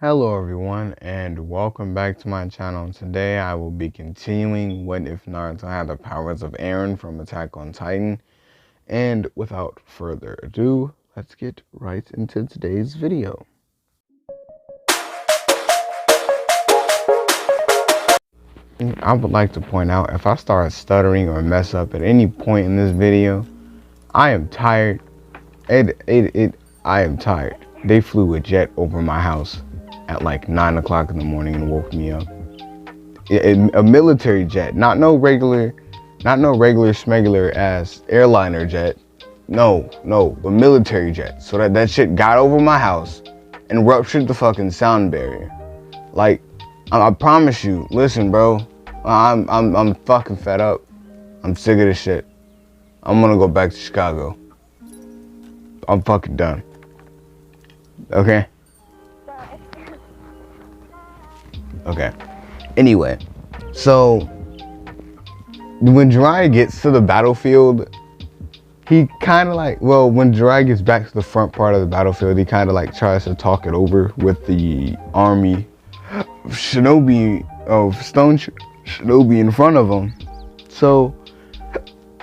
Hello everyone and welcome back to my channel. Today I will be continuing What If Naruto Had the Powers of Eren from Attack on Titan. And without further ado, let's get right into today's video. I would like to point out, if I start stuttering or mess up at any point in this video, I am tired. I am tired. They flew a jet over my house at like 9 o'clock in the morning and woke me up. A military jet, not no regular smuggler ass airliner jet. No, a military jet. So that shit got over my house and ruptured the fucking sound barrier. Like, I promise you, listen, bro, I'm fucking fed up. I'm sick of this shit. I'm gonna go back to Chicago. I'm fucking done. Okay? Okay. Anyway, so when Jiraiya gets to the battlefield, he kind of like, when Jiraiya gets back to the front part of the battlefield, he kind of like tries to talk it over with the army of Shinobi, Stone Shinobi in front of him. So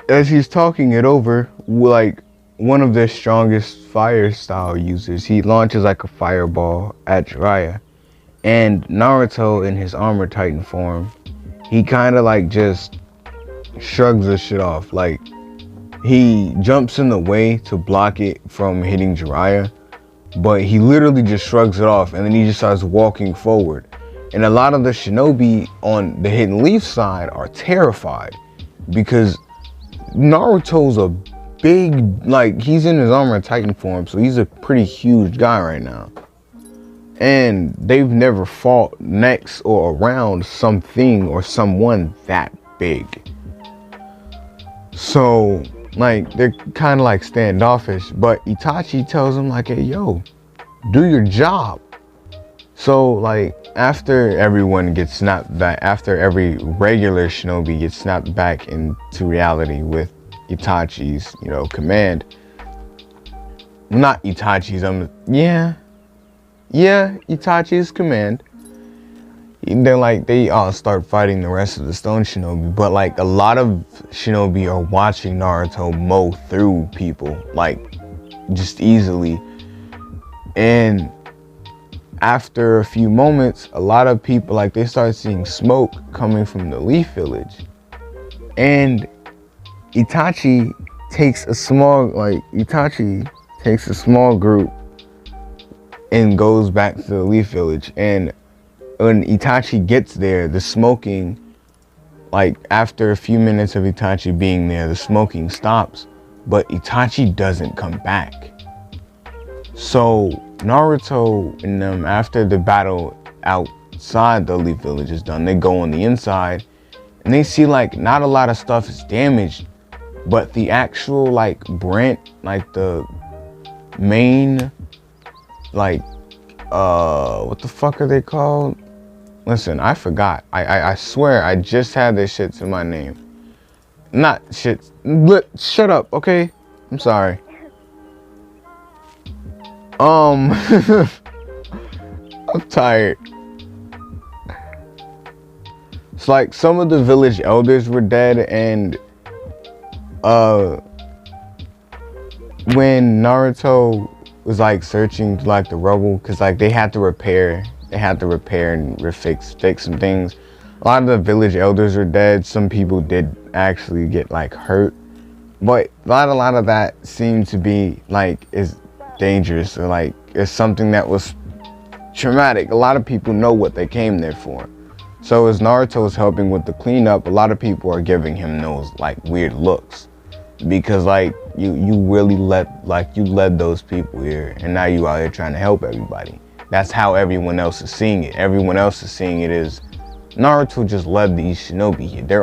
as he's talking it over, like one of their strongest fire style users, he launches like a fireball at Jiraiya. And Naruto, in his Armor Titan form, he kind of like just shrugs the shit off. Like, he jumps in the way to block it from hitting Jiraiya, but he literally just shrugs it off, and then he just starts walking forward. And a lot of the Shinobi on the Hidden Leaf side are terrified because Naruto's a big, like, he's in his Armor Titan form, so he's a pretty huge guy right now. And they've never fought next or around something or someone that big. So, like, they're kind of like standoffish, but Itachi tells him like, hey, yo, do your job. So, like, after everyone gets snapped back, after every regular Shinobi gets snapped back into reality with Itachi's, command. Not Itachi's, Itachi's command. Then like they all start fighting the rest of the Stone Shinobi, but like a lot of Shinobi are watching Naruto mow through people, like just easily. And after a few moments, a lot of people, like, they start seeing smoke coming from the Leaf Village. And Itachi takes a small group and goes back to the Leaf Village. And when Itachi gets there, the smoking, like after a few minutes of Itachi being there, the smoking stops, but Itachi doesn't come back. So Naruto and them, after the battle outside the Leaf Village is done, they go on the inside and they see like not a lot of stuff is damaged, but the actual like branch, like the main, like what the fuck are they called? Listen, I forgot. I swear I just had this shit to my name. Not shit. Shut up, okay? I'm sorry. I'm tired. It's like some of the village elders were dead, and when Naruto was like searching like the rubble, because like they had to repair and fix some things. A lot of the village elders were dead. Some people did actually get like hurt, but a lot of that seemed to be like is dangerous, or like it's something that was traumatic. A lot of people know what they came there for. So as Naruto is helping with the cleanup, a lot of people are giving him those like weird looks, because like you really led those people here, and now you out here trying to help everybody. That's how everyone else is seeing it. Everyone else is seeing it as Naruto just led these Shinobi here. They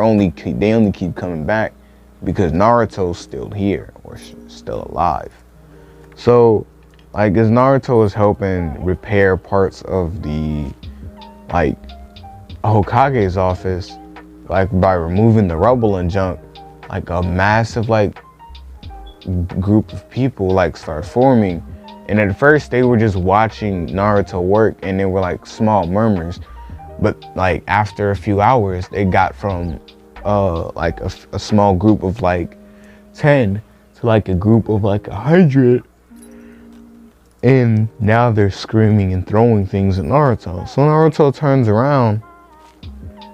only keep coming back because Naruto's still here or still alive. So, like, as Naruto is helping repair parts of the, like, Hokage's office, like, by removing the rubble and junk, like, a massive, like, group of people, like, start forming. And at first they were just watching Naruto work, and they were like small murmurs. But like after a few hours, they got from like a small group of like 10 to like a group of like 100. And now they're screaming and throwing things at Naruto. So Naruto turns around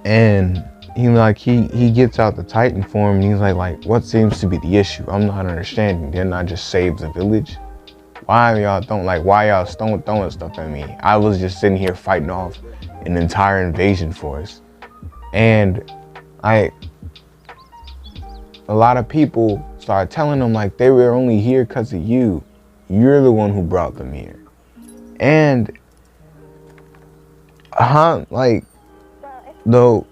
and he gets out the Titan form, and he's like, what seems to be the issue? I'm not understanding. Didn't I just save the village? Why y'all throwing stuff at me? I was just sitting here fighting off an entire invasion force. And a lot of people started telling him like they were only here because of you. You're the one who brought them here. And like though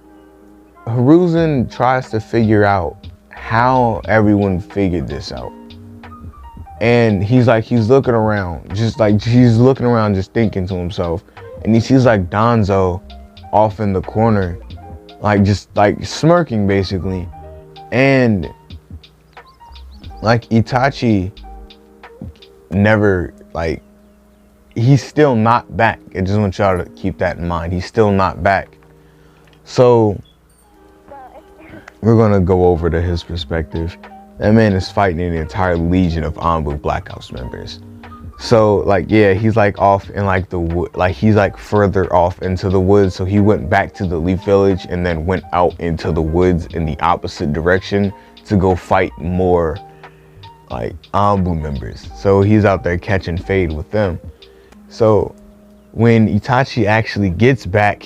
Hiruzen tries to figure out how everyone figured this out. And he's looking around, just thinking to himself. And he sees like Danzo off in the corner, like just like smirking basically. And like Itachi never, like, he's still not back. I just want y'all to keep that in mind. He's still not back. So we're gonna go over to his perspective. That man is fighting an entire legion of Anbu Black Ops members. So like, yeah, he's like off in like the wood, like he's like further off into the woods. So he went back to the Leaf Village and then went out into the woods in the opposite direction to go fight more like Anbu members. So he's out there catching fade with them. So when Itachi actually gets back,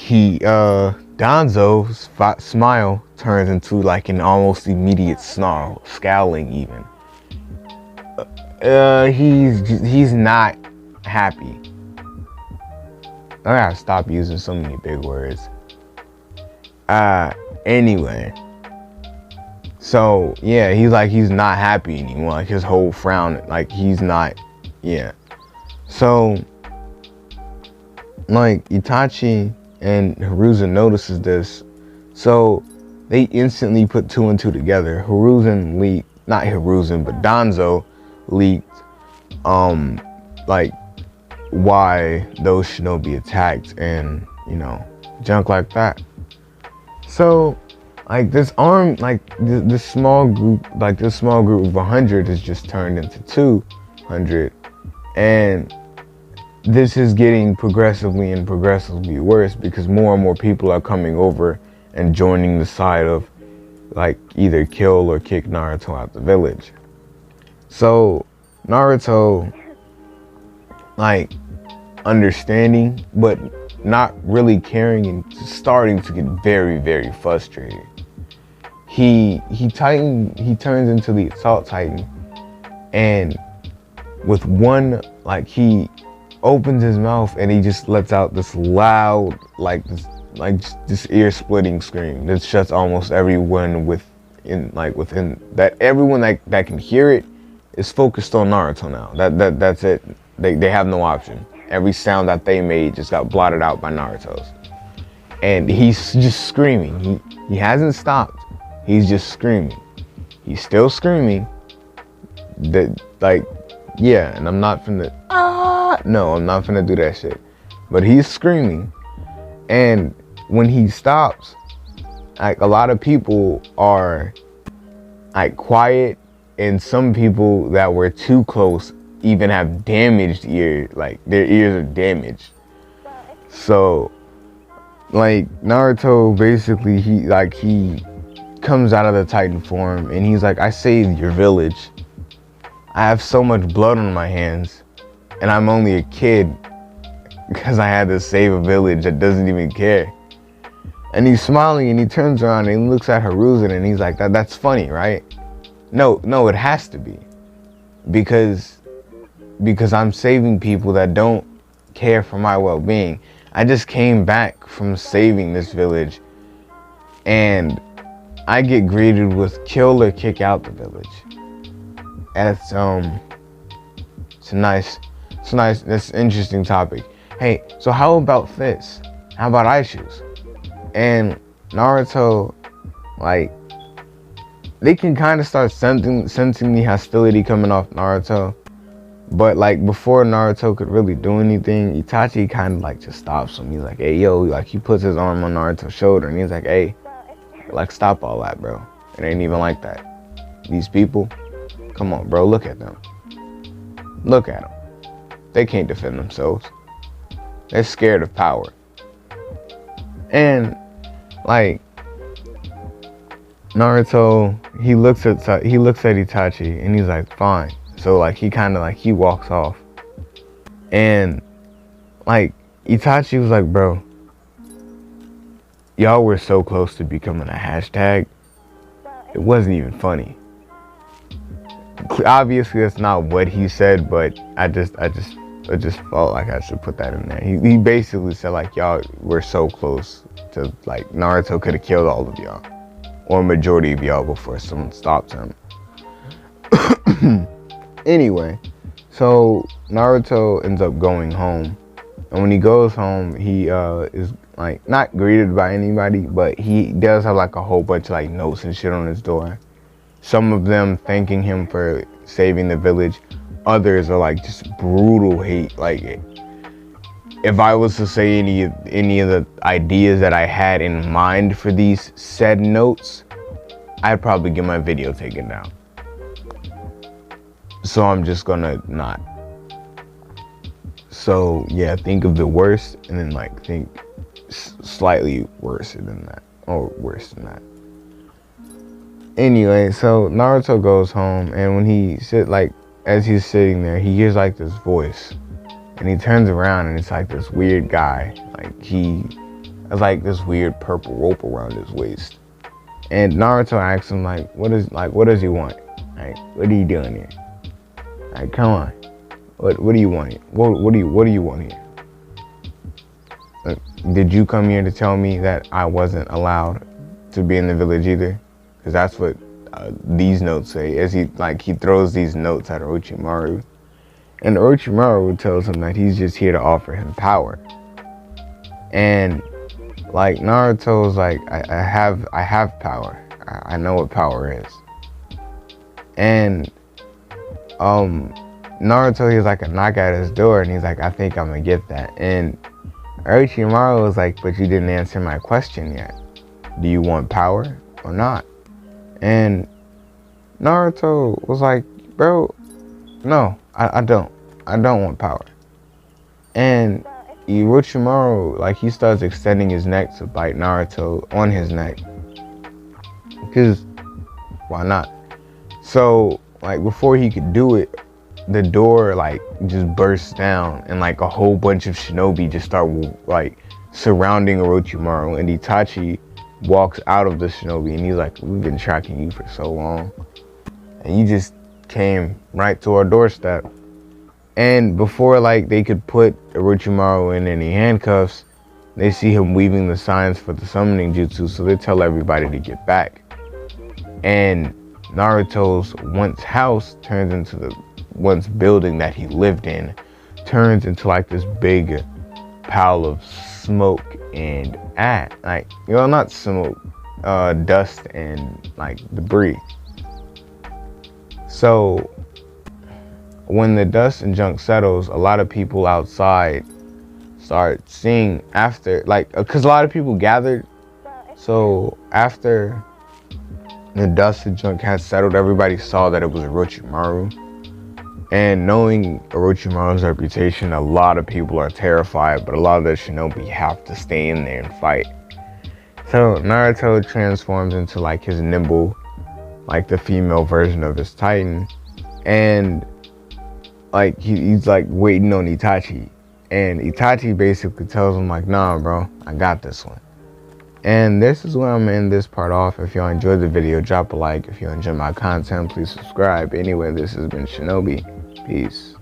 Danzo's smile turns into like an almost immediate snarl, scowling even. He's not happy. I gotta stop using so many big words. Anyway. So yeah, he's not happy anymore. Like his whole frown, like he's not, yeah. So like Itachi and Hiruzen notices this. So they instantly put 2 and 2 together. Not Hiruzen, but Danzo leaked like why those shinobi attacked and junk like that. So like this small group of 100 is just turned into 200, and this is getting progressively worse because more and more people are coming over and joining the side of like either kill or kick Naruto out the village. So Naruto, like, understanding but not really caring and starting to get very, very frustrated. He turns into the Assault Titan, and with one, like, he opens his mouth and he just lets out this loud, this ear-splitting scream that shuts almost everyone within that. Everyone that can hear it is focused on Naruto now. That's it. They have no option. Every sound that they made just got blotted out by Naruto's. And he's just screaming. He hasn't stopped. He's just screaming. He's still screaming. Yeah, and I'm not finna, no, I'm not finna do that shit. But he's screaming. And when he stops, like, a lot of people are like quiet, and some people that were too close even have damaged ears, like their ears are damaged. So like Naruto basically, he comes out of the Titan form and he's like, I saved your village. I have so much blood on my hands and I'm only a kid because I had to save a village that doesn't even care. And he's smiling and he turns around and he looks at Hiruzen and he's like, that's funny, right? No, it has to be. Because I'm saving people that don't care for my well-being. I just came back from saving this village and I get greeted with kill or kick out the village. And it's a nice, that's an interesting topic. Hey, so how about this? How about I choose? And Naruto, like, they can kind of start sensing the hostility coming off Naruto. But like before Naruto could really do anything, Itachi kind of like just stops him. He's like, hey yo, like he puts his arm on Naruto's shoulder and he's like, hey, like stop all that, bro. It ain't even like that. These people, come on, bro, look at them. Look at them. They can't defend themselves. They're scared of power. And like Naruto, he looks at Itachi and he's like, fine. So like he kind of like he walks off. And like Itachi was like, bro, y'all were so close to becoming a hashtag. It wasn't even funny. Obviously that's not what he said, but I just felt like I should put that in there. He basically said like y'all were so close to like Naruto could have killed all of y'all, or a majority of y'all before someone stopped him. Anyway, so Naruto ends up going home, and when he goes home, he is like not greeted by anybody, but he does have like a whole bunch of like notes and shit on his door. Some of them thanking him for saving the village. Others are like just brutal hate. Like if I was to say any of the ideas that I had in mind for these said notes, I'd probably get my video taken down. So I'm just gonna not. So yeah, think of the worst and then like think slightly worse than that, or worse than that. Anyway, so Naruto goes home, and when as he's sitting there, he hears like this voice, and he turns around and it's like this weird guy. Like he has like this weird purple rope around his waist. And Naruto asks him like, what does he want? Like, what are you doing here? Like, come on. What do you want here? What do you want here? Like, did you come here to tell me that I wasn't allowed to be in the village either? Because that's what these notes say. As he throws these notes at Orochimaru, and Orochimaru tells him that he's just here to offer him power. And like Naruto's like, I have power. I know what power is. And Naruto, he's like a knock at his door, and he's like, I think I'm gonna get that. And Orochimaru was like, but you didn't answer my question yet. Do you want power or not? And Naruto was like, bro, no, I don't want power. And Orochimaru, like, he starts extending his neck to bite Naruto on his neck. Because why not? So like before he could do it, the door like just bursts down, and like a whole bunch of shinobi just start like surrounding Orochimaru, and Itachi walks out of the shinobi, and he's like, we've been tracking you for so long, and you just came right to our doorstep. And before like they could put Orochimaru in any handcuffs, they see him weaving the signs for the summoning jutsu, so they tell everybody to get back. And Naruto's house turns into the once building that he lived in, turns into like this big pile of smoke and not smoke, dust and like debris. So when the dust and junk settles, a lot of people outside start seeing after, like, because a lot of people gathered. So after the dust and junk had settled, everybody saw that it was Orochimaru. And knowing Orochimaru's reputation, a lot of people are terrified, but a lot of the shinobi have to stay in there and fight. So Naruto transforms into like his nimble, like the female version of his Titan. And like he's like waiting on Itachi. And Itachi basically tells him like, nah bro, I got this one. And this is where I'm gonna end this part off. If y'all enjoyed the video, drop a like. If you enjoy my content, please subscribe. Anyway, this has been Shinobi. Peace.